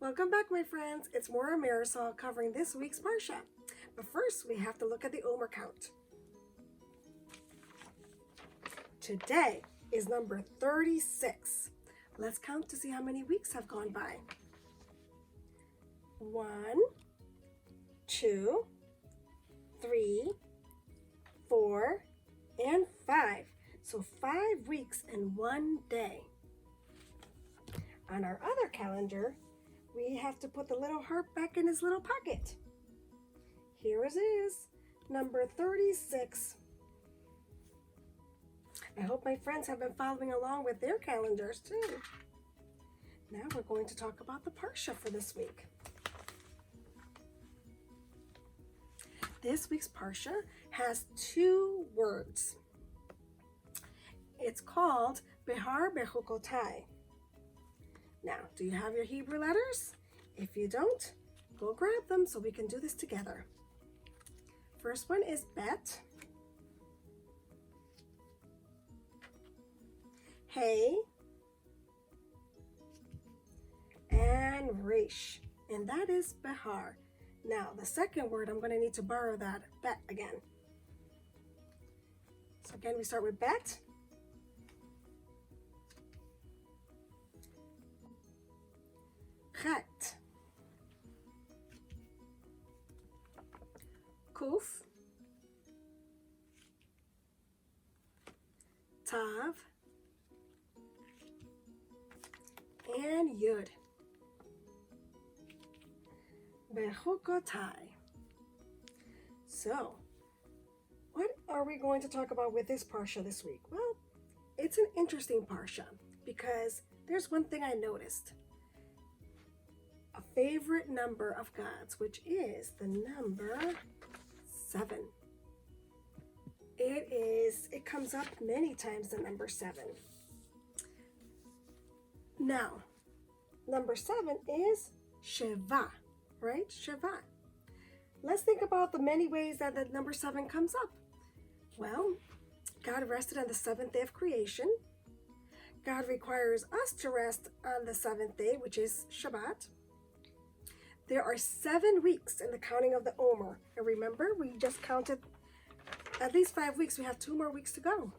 Welcome back, my friends. It's Morah Marisol covering this week's Parshah. But first, we have to look at the Omer count. Today is number 36. Let's count to see how many weeks have gone by. 1, 2, 3, 4, and 5. So 5 weeks and 1 day. On our other calendar, we have to put the little heart back in his little pocket. Here it is, number 36. I hope my friends have been following along with their calendars too. Now we're going to talk about the Parshah for this week. This week's Parshah has 2 words. It's called Behar Bechukotai. Now, do you have your Hebrew letters? If you don't, go grab them so we can do this together. First one is Bet, Hey, and Resh, and that is Behar. Now, the second word, I'm going to need to borrow that Bet again. So again, we start with Bet, Chet, Kuf, Tav, and Yud. Bechukotai. So, what are we going to talk about with this Parshah this week? Well, it's an interesting Parshah because there's one thing I noticed. A favorite number of God's, which is the number 7. It comes up many times, the number 7. Now, number 7 is Sheva, right? Sheva. Let's think about the many ways that the number 7 comes up. Well, God rested on the 7th day of creation. God requires us to rest on the 7th day, which is Shabbat. There are 7 weeks in the counting of the Omer. And remember, we just counted at least 5 weeks. We have 2 more weeks to go.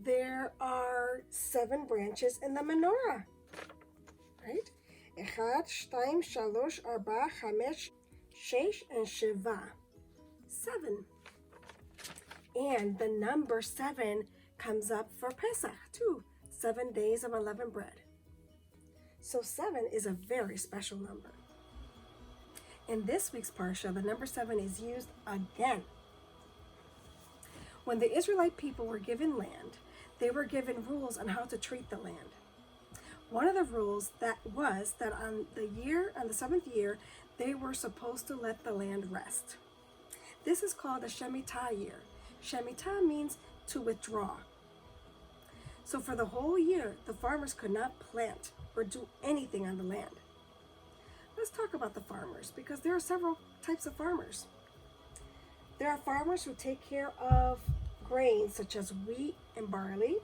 There are 7 branches in the menorah, right? 1, 2, 3, 4, 5, 6, and 7. 7. And the number 7 comes up for Pesach too. 7 days of unleavened bread. So 7 is a very special number. In this week's Parshah, the number 7 is used again. When the Israelite people were given land, they were given rules on how to treat the land. One of the rules was that on the 7th year, they were supposed to let the land rest. This is called the shemitah year. Shemitah means to withdraw. So for the whole year, the farmers could not plant or do anything on the land. Let's talk about the farmers because there are several types of farmers. There are farmers who take care of grains such as wheat and barley.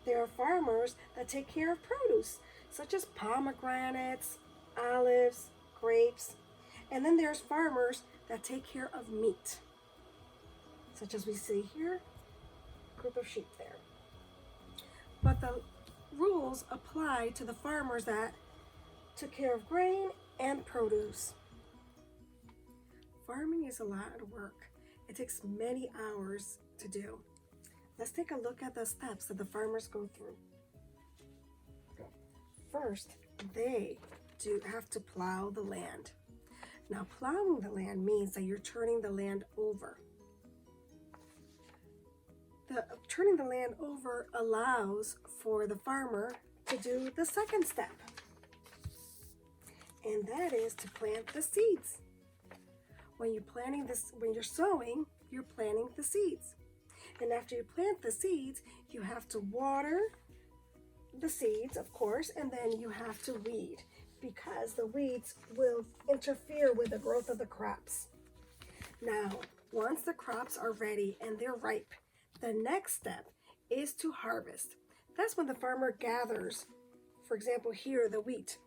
There are farmers that take care of produce such as pomegranates, olives, grapes. And then there's farmers that take care of meat, such as we see here, a group of sheep there. But the rules apply to the farmers that took care of grain and produce. Farming is a lot of work. It takes many hours to do. Let's take a look at the steps that the farmers go through. First, they have to plow the land. Now, plowing the land means that you're turning the land over. Turning the land over allows for the farmer to do the second step, and that is to plant the seeds. When you're sowing, you're planting the seeds. And after you plant the seeds, you have to water the seeds, of course, and then you have to weed because the weeds will interfere with the growth of the crops. Now, once the crops are ready and they're ripe, the next step is to harvest. That's when the farmer gathers for example, here, the wheat,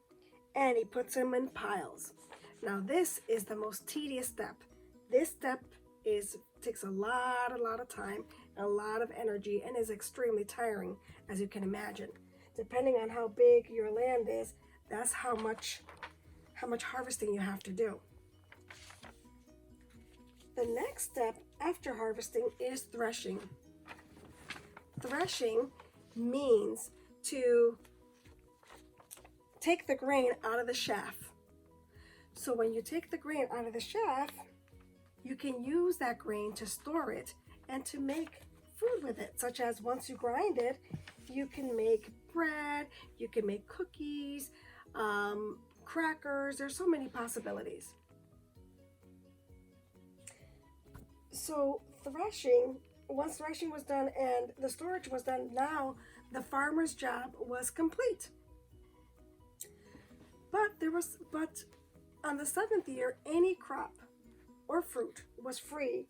and he puts them in piles. Now, this is the most tedious step. This step takes a lot of time, a lot of energy, and is extremely tiring, as you can imagine. Depending on how big your land is, that's how much harvesting you have to do. The next step after harvesting is threshing. Threshing means to take the grain out of the chaff. So when you take the grain out of the chaff, you can use that grain to store it and to make food with it, such as once you grind it, you can make bread, you can make cookies, crackers. There's so many possibilities. So once threshing was done and the storage was done, now the farmer's job was complete. But on the 7th year, any crop or fruit was free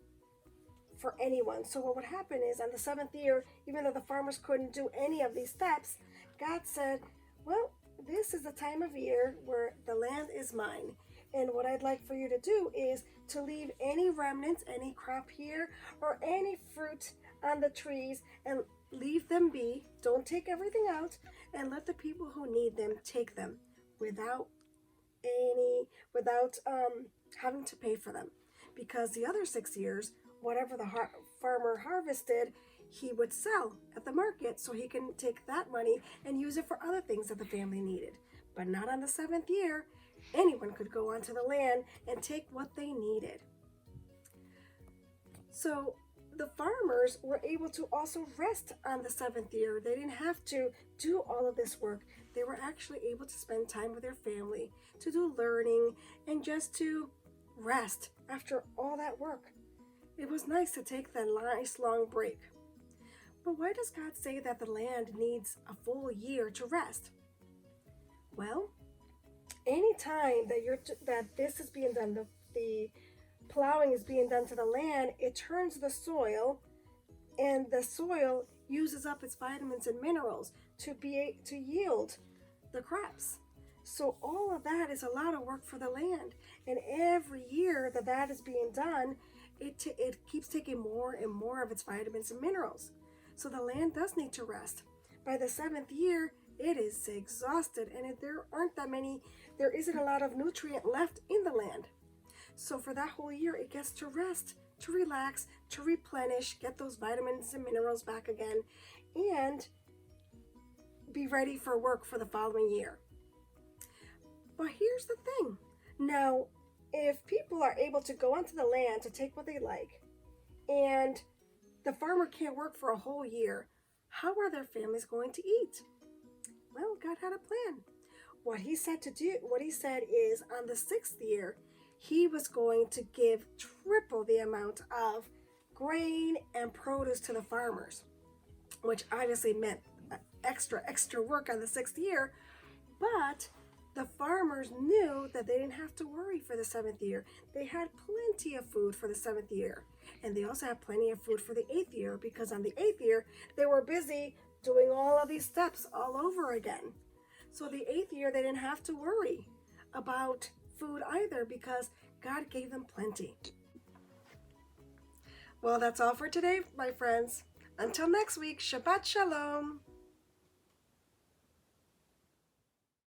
for anyone. So what would happen is on the 7th year, even though the farmers couldn't do any of these steps, God said, well, this is the time of year where the land is mine. And what I'd like for you to do is to leave any remnants, any crop here, or any fruit on the trees, and leave them be. Don't take everything out, and let the people who need them take them without having to pay for them. Because the other 6 years, whatever the farmer harvested, he would sell at the market, so he can take that money and use it for other things that the family needed. But not on the 7th year. Anyone could go onto the land and take what they needed. So the farmers were able to also rest on the 7th year. They didn't have to do all of this work. They were actually able to spend time with their family, to do learning, and just to rest after all that work. It was nice to take that nice long break. But why does God say that the land needs a full year to rest? Well, any time that this is being done, the plowing is being done to the land, it turns the soil, and the soil uses up its vitamins and minerals to yield the crops. So all of that is a lot of work for the land, and every year that is being done, it keeps taking more and more of its vitamins and minerals. So the land does need to rest. By the 7th year, it is exhausted, and there isn't a lot of nutrient left in the land. So for that whole year, it gets to rest, to relax, to replenish, get those vitamins and minerals back again, and be ready for work for the following year. But here's the thing. Now, if people are able to go onto the land to take what they like, and the farmer can't work for a whole year, how are their families going to eat? Well, God had a plan. What he said is on the 6th year, he was going to give triple the amount of grain and produce to the farmers, which obviously meant extra work on the 6th year. But the farmers knew that they didn't have to worry for the 7th year. They had plenty of food for the 7th year. And they also had plenty of food for the 8th year, because on the 8th year, they were busy doing all of these steps all over again. So the 8th year, they didn't have to worry about food either, because God gave them plenty. Well, that's all for today, my friends. Until next week, Shabbat Shalom.